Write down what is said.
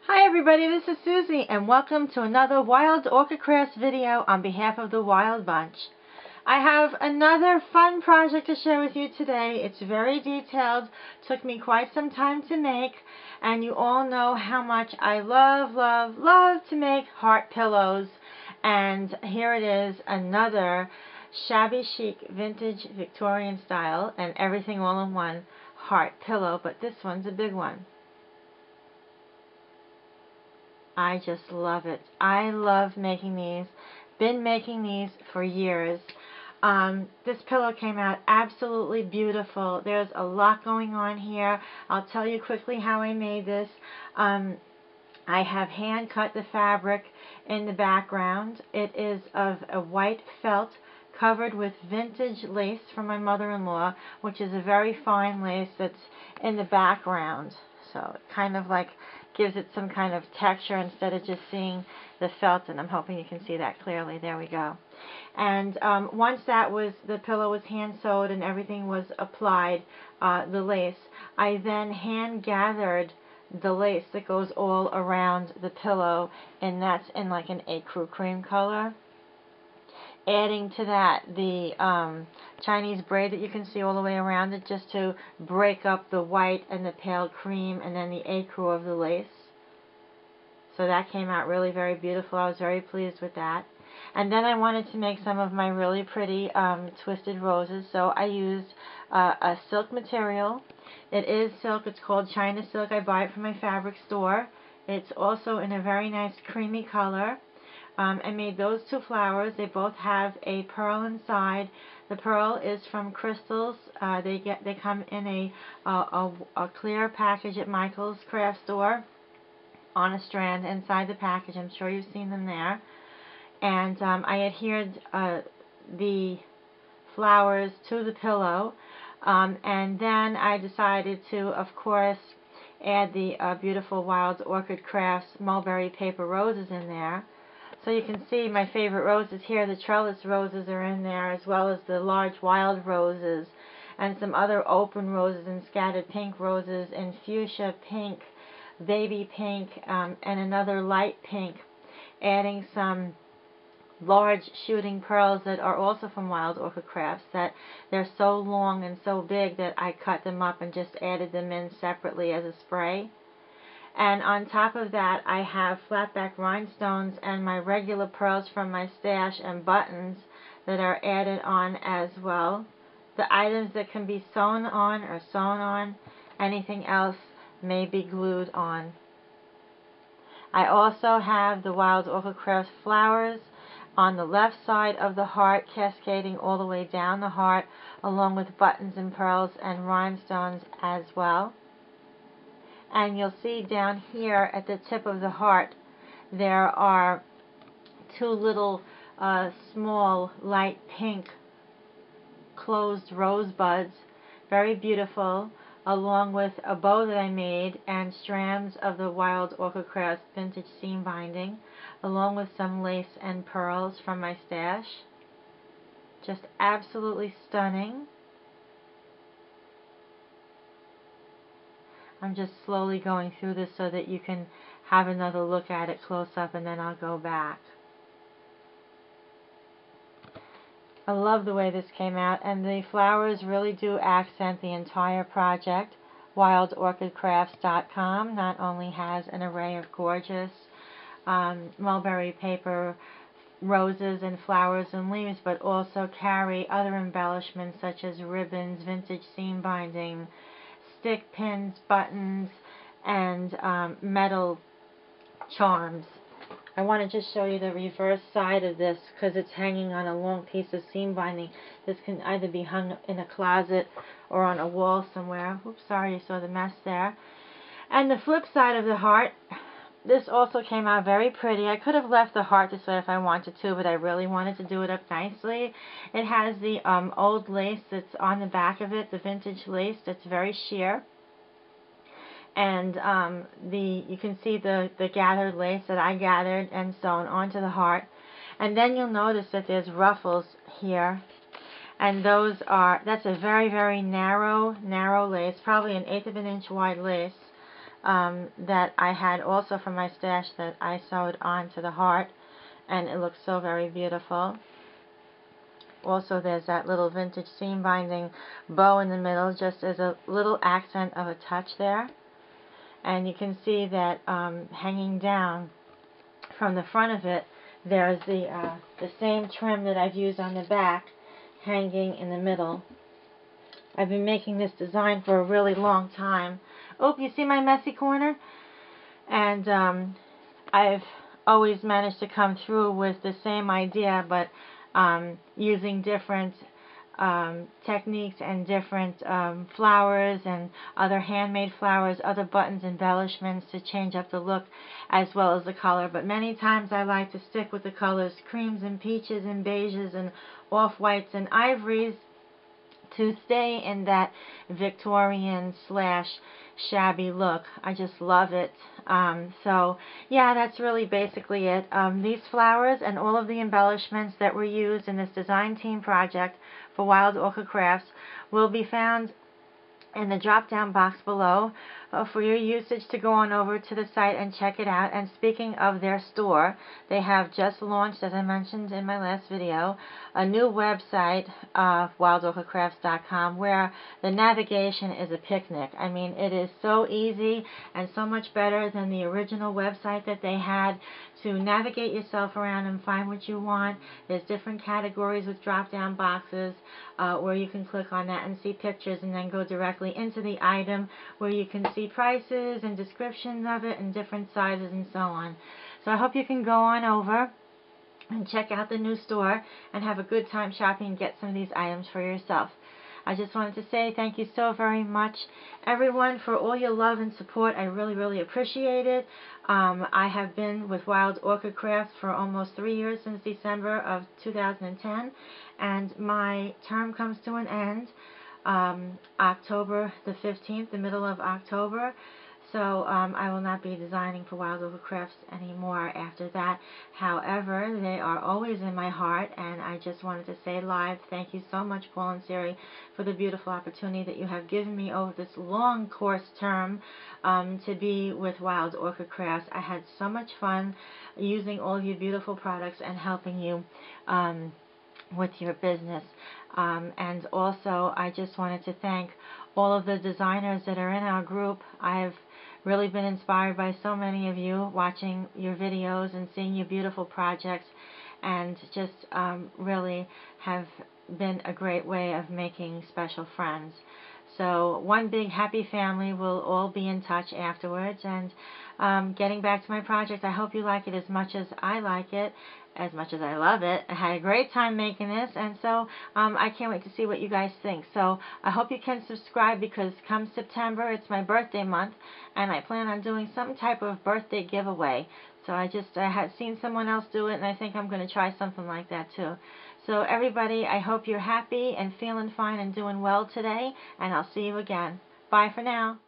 Hi everybody, this is Susie and welcome to another Wild Orchid Crafts video on behalf of the Wild Bunch. I have another fun project to share with you today. It's very detailed, took me quite some time to make, and you all know how much I love to make heart pillows. And here it is, another shabby chic vintage Victorian style and everything all in one heart pillow, but this one's a big one. I just love it. I love making these. Been making these for years. This pillow came out absolutely beautiful. There's a lot going on here. I'll tell you quickly how I made this. I have hand cut the fabric in the background. It is of a white felt covered with vintage lace from my mother-in-law, which is a very fine lace that's in the background. So it kind of like gives it some kind of texture instead of just seeing the felt, and I'm hoping you can see that clearly. There we go. And once the pillow was hand sewed and everything was applied, the lace, I then hand gathered the lace that goes all around the pillow, and that's in like an ecru cream color. Adding to that the Chinese braid that you can see all the way around it, just to break up the white and the pale cream and then the ecru of the lace. So that came out really very beautiful. I was very pleased with that. And then I wanted to make some of my really pretty twisted roses, so I used a silk material. It is silk. It's called China silk. I buy it from my fabric store. It's also in a very nice creamy color. I made those two flowers. They both have a pearl inside. The pearl is from crystals. They come in a clear package at Michael's craft store on a strand inside the package. I'm sure you've seen them there. And I adhered the flowers to the pillow, and then I decided to, of course, add the beautiful Wild Orchid Crafts mulberry paper roses in there. So you can see my favorite roses here. The trellis roses are in there, as well as the large wild roses and some other open roses and scattered pink roses and fuchsia pink, baby pink, and another light pink, adding some large shooting pearls that are also from Wild Orchid Crafts, that they're so long and so big that I cut them up and just added them in separately as a spray. And on top of that, I have flatback rhinestones and my regular pearls from my stash and buttons that are added on as well. The items that can be sewn on are sewn on. Anything else may be glued on. I also have the Wild Orchid Crafts flowers on the left side of the heart, cascading all the way down the heart, along with buttons and pearls and rhinestones as well. And you'll see down here at the tip of the heart, there are two little small light pink closed rosebuds, very beautiful, along with a bow that I made and strands of the Wild Orchid Crafts vintage seam binding, along with some lace and pearls from my stash. Just absolutely stunning. I'm just slowly going through this so that you can have another look at it close up, and then I'll go back. I love the way this came out, and the flowers really do accent the entire project. WildOrchidCrafts.com not only has an array of gorgeous mulberry paper roses and flowers and leaves, but also carry other embellishments such as ribbons, vintage seam binding, stick pins, buttons, and metal charms. I want to just show you the reverse side of this because it's hanging on a long piece of seam binding. This can either be hung in a closet or on a wall somewhere. Oops, sorry you saw the mess there. And the flip side of the heart, this also came out very pretty. I could have left the heart this way if I wanted to, but I really wanted to do it up nicely. It has the old lace that's on the back of it, the vintage lace that's very sheer. And you can see the gathered lace that I gathered and sewn onto the heart. And then you'll notice that there's ruffles here. And that's a very, very narrow lace, probably an 1/8 of an inch wide lace. that I had also from my stash that I sewed onto the heart, and it looks so very beautiful. Also, there's that little vintage seam binding bow in the middle, just as a little accent of a touch there. And you can see that hanging down from the front of it, there's the same trim that I've used on the back, hanging in the middle. I've been making this design for a really long time. Oh, you see my messy corner? And I've always managed to come through with the same idea, but using different techniques and different flowers and other handmade flowers, other buttons, embellishments to change up the look as well as the color. But many times I like to stick with the colors creams and peaches and beiges and off-whites and ivories to stay in that Victorian / shabby look. I just love it. So yeah, that's really basically it. These flowers and all of the embellishments that were used in this design team project for Wild Orchid Crafts will be found in the drop down box below for your usage to go on over to the site and check it out. And speaking of their store, they have just launched, as I mentioned in my last video, a new website, wildorchidcrafts.com, where the navigation is a picnic. I mean, it is so easy and so much better than the original website that they had to navigate yourself around and find what you want. There's different categories with drop down boxes where you can click on that and see pictures and then go directly into the item where you can see prices and descriptions of it and different sizes and so on. So I hope you can go on over and check out the new store and have a good time shopping and get some of these items for yourself. I just wanted to say thank you so very much, everyone, for all your love and support. I really, really appreciate it. I have been with Wild Orchid Crafts for almost 3 years, since December of 2010, and my term comes to an end October the 15th, the middle of October. So I will not be designing for Wild Orchid Crafts anymore after that. However, they are always in my heart, and I just wanted to say live, thank you so much, Paul and Siri, for the beautiful opportunity that you have given me over this long course term to be with Wild Orchid Crafts. I had so much fun using all of your beautiful products and helping you with your business. And also, I just wanted to thank all of the designers that are in our group. I've really been inspired by so many of you watching your videos and seeing your beautiful projects, and just really have been a great way of making special friends. So one big happy family. Will all be in touch afterwards. And getting back to my project, I hope you like it as much as I like it, as much as I love it. I had a great time making this, and so I can't wait to see what you guys think. So I hope you can subscribe, because come September, it's my birthday month, and I plan on doing some type of birthday giveaway. So I had seen someone else do it, and I think I'm going to try something like that too. So everybody, I hope you're happy and feeling fine and doing well today, and I'll see you again. Bye for now.